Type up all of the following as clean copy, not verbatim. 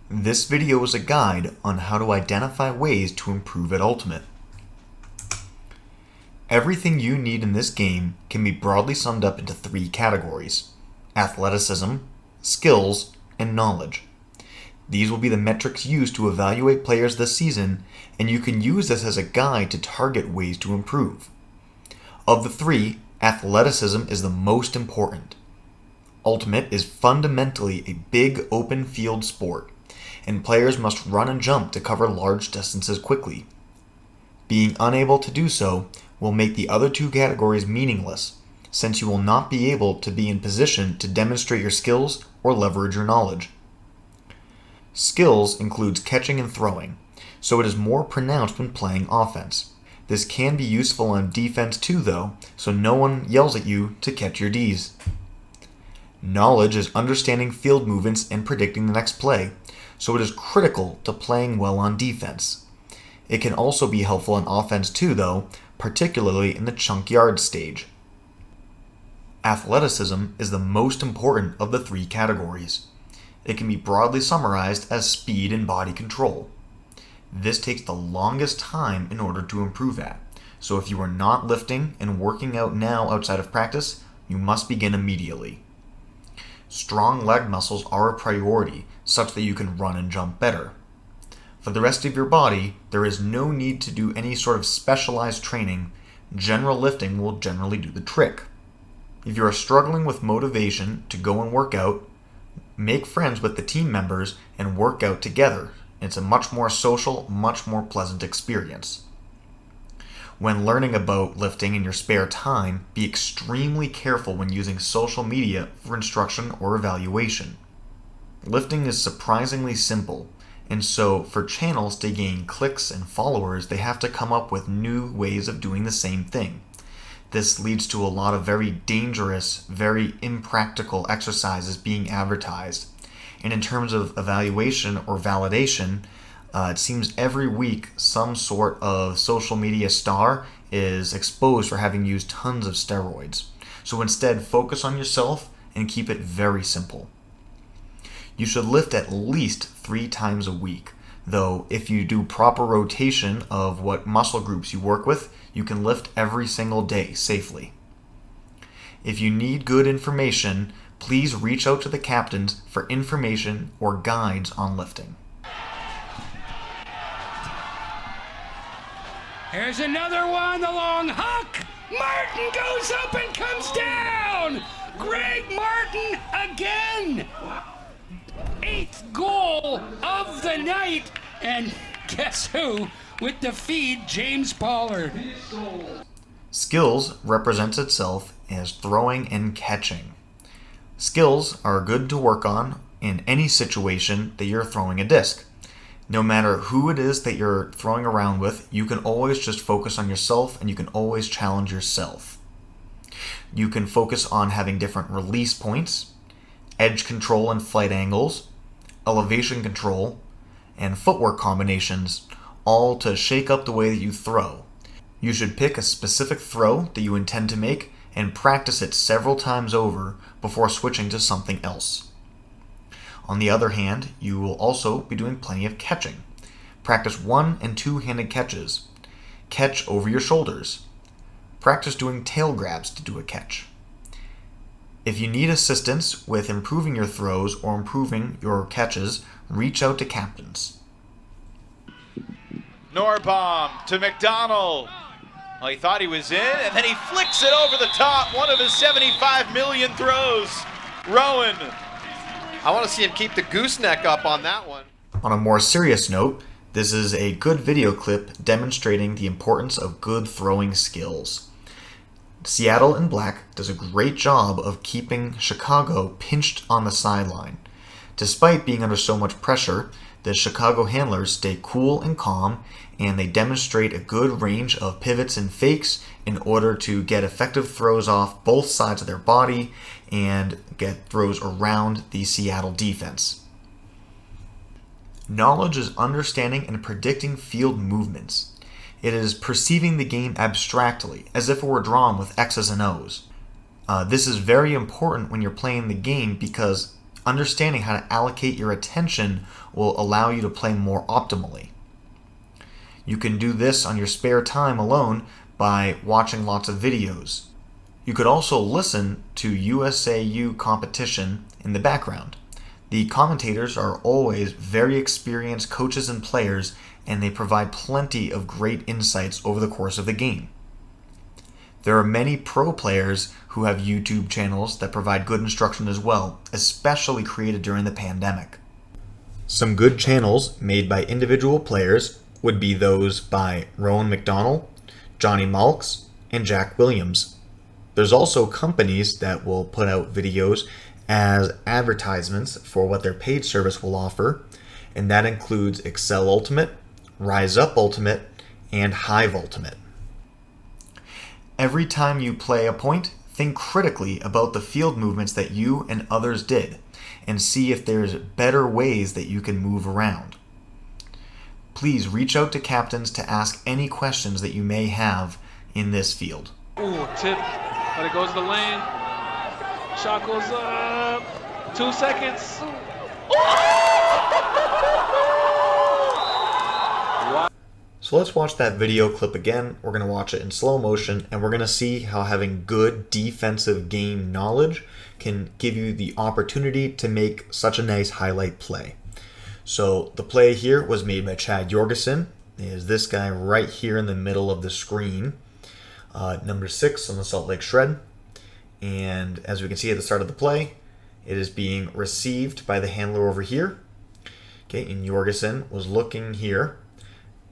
This video is a guide on how to identify ways to improve at Ultimate. Everything you need in this game can be broadly summed up into three categories: athleticism, skills, and knowledge. These will be the metrics used to evaluate players this season, and you can use this as a guide to target ways to improve. Of the three, athleticism is the most important. Ultimate is fundamentally a big open field sport, and players must run and jump to cover large distances quickly. Being unable to do so will make the other two categories meaningless, since you will not be able to be in position to demonstrate your skills or leverage your knowledge. Skills includes catching and throwing, so it is more pronounced when playing offense. This can be useful on defense too though, so no one yells at you to catch your Ds. Knowledge is understanding field movements and predicting the next play, so it is critical to playing well on defense. It can also be helpful on offense too though, particularly in the chunk yard stage. Athleticism is the most important of the three categories. It can be broadly summarized as speed and body control. This takes the longest time in order to improve at, so if you are not lifting and working out now outside of practice, you must begin immediately. Strong leg muscles are a priority, such that you can run and jump better. For the rest of your body, there is no need to do any sort of specialized training. General lifting will generally do the trick. If you are struggling with motivation to go and work out, make friends with the team members and work out together. It's a much more social, much more pleasant experience. When learning about lifting in your spare time, be extremely careful when using social media for instruction or evaluation. Lifting is surprisingly simple, and so for channels to gain clicks and followers, they have to come up with new ways of doing the same thing. This leads to a lot of very dangerous, very impractical exercises being advertised. And in terms of evaluation or validation, it seems every week some sort of social media star is exposed for having used tons of steroids. So instead, focus on yourself and keep it very simple. You should lift at least 3 times a week, though if you do proper rotation of what muscle groups you work with, you can lift every single day safely. If you need good information, please reach out to the captains for information or guides on lifting. Here's another one, the long huck. Martin goes up and comes down. Greg Martin again. 8th goal of the night. And guess who? With the feed, James Pollard. Skills represents itself as throwing and catching. Skills are good to work on in any situation that you're throwing a disc. No matter who it is that you're throwing around with, you can always just focus on yourself and you can always challenge yourself. You can focus on having different release points, edge control and flight angles, elevation control, and footwork combinations, all to shake up the way that you throw. You should pick a specific throw that you intend to make and practice it several times over before switching to something else. On the other hand, you will also be doing plenty of catching. Practice 1- and 2-handed catches. Catch over your shoulders. Practice doing tail grabs to do a catch. If you need assistance with improving your throws or improving your catches, reach out to captains. Norbaum to McDonald. Well, he thought he was in, and then he flicks it over the top. One of his 75 million throws. Rowan. I want to see him keep the gooseneck up on that one. On a more serious note, this is a good video clip demonstrating the importance of good throwing skills. Seattle in black does a great job of keeping Chicago pinched on the sideline. Despite being under so much pressure, the Chicago handlers stay cool and calm, and they demonstrate a good range of pivots and fakes in order to get effective throws off both sides of their body and get throws around the Seattle defense. Knowledge is understanding and predicting field movements. It is perceiving the game abstractly, as if it were drawn with X's and O's. This is very important when you're playing the game because understanding how to allocate your attention will allow you to play more optimally. You can do this on your spare time alone by watching lots of videos. You could also listen to USAU competition in the background. The commentators are always very experienced coaches and players, and they provide plenty of great insights over the course of the game. There are many pro players who have YouTube channels that provide good instruction as well, especially created during the pandemic. Some good channels made by individual players would be those by Rowan McDonald, Johnny Malks, and Jack Williams. There's also companies that will put out videos as advertisements for what their paid service will offer, and that includes Excel Ultimate, Rise Up Ultimate, and Hive Ultimate. Every time you play a point, think critically about the field movements that you and others did, and see if there's better ways that you can move around. Please reach out to captains to ask any questions that you may have in this field. Ooh, tip, but it goes to the lane. Shot goes up. 2 seconds. So let's watch that video clip again. We're going to watch it in slow motion, and we're going to see how having good defensive game knowledge can give you the opportunity to make such a nice highlight play. So the play here was made by Chad Jorgensen. Is this guy right here in the middle of the screen, number 6 on the Salt Lake Shred. And as we can see at the start of the play, it is being received by the handler over here. Okay, and Jorgensen was looking here.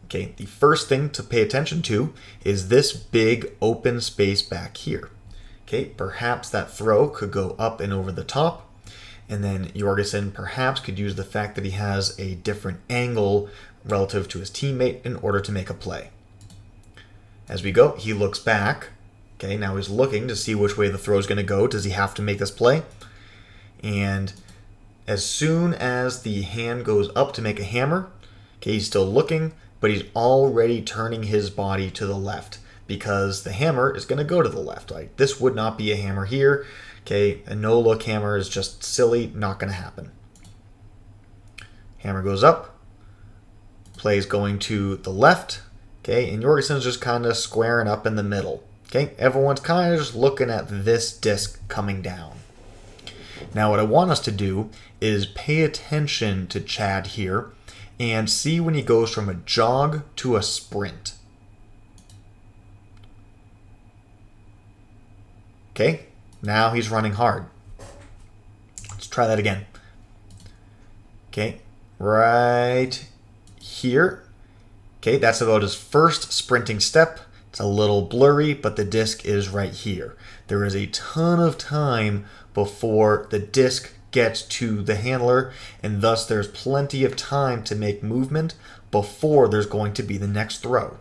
Okay, the first thing to pay attention to is this big open space back here. Okay, perhaps that throw could go up and over the top, and then Jorgensen perhaps could use the fact that he has a different angle relative to his teammate in order to make a play. As we go, he looks back. Okay, now he's looking to see which way the throw is going to go. Does he have to make this play? And as soon as the hand goes up to make a hammer, okay, he's still looking, but he's already turning his body to the left because the hammer is going to go to the left. Like, this would not be a hammer here. Okay, a no-look hammer is just silly, not going to happen. Hammer goes up. Play is going to the left. Okay, and Jorgensen's just kind of squaring up in the middle. Okay, everyone's kind of just looking at this disc coming down. Now what I want us to do is pay attention to Chad here and see when he goes from a jog to a sprint. Okay, now he's running hard. Let's try that again. Okay, right here. Okay, that's about his first sprinting step. It's a little blurry, but the disc is right here. There is a ton of time before the disc gets to the handler, and thus there's plenty of time to make movement before there's going to be the next throw.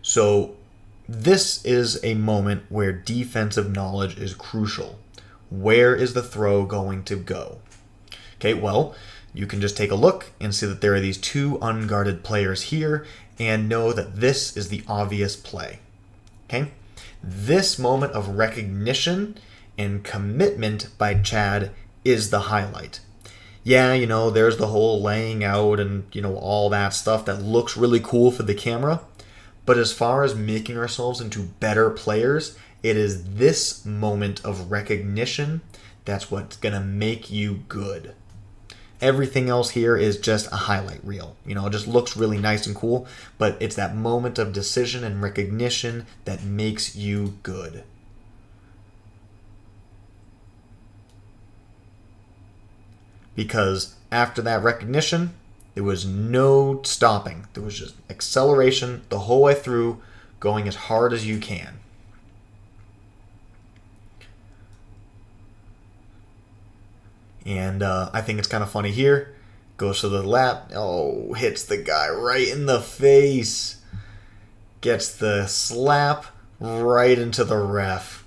So this is a moment where defensive knowledge is crucial. Where is the throw going to go? Okay, well, you can just take a look and see that there are these two unguarded players here and know that this is the obvious play. Okay? This moment of recognition and commitment by Chad is the highlight. Yeah, you know, there's the whole laying out and, you know, all that stuff that looks really cool for the camera. But as far as making ourselves into better players, it is this moment of recognition that's what's going to make you good. Everything else here is just a highlight reel. You know, it just looks really nice and cool, but it's that moment of decision and recognition that makes you good. Because after that recognition, there was no stopping. There was just acceleration the whole way through, going as hard as you can. And I think it's kind of funny here. Goes to the lap. Oh, hits the guy right in the face. Gets the slap right into the ref.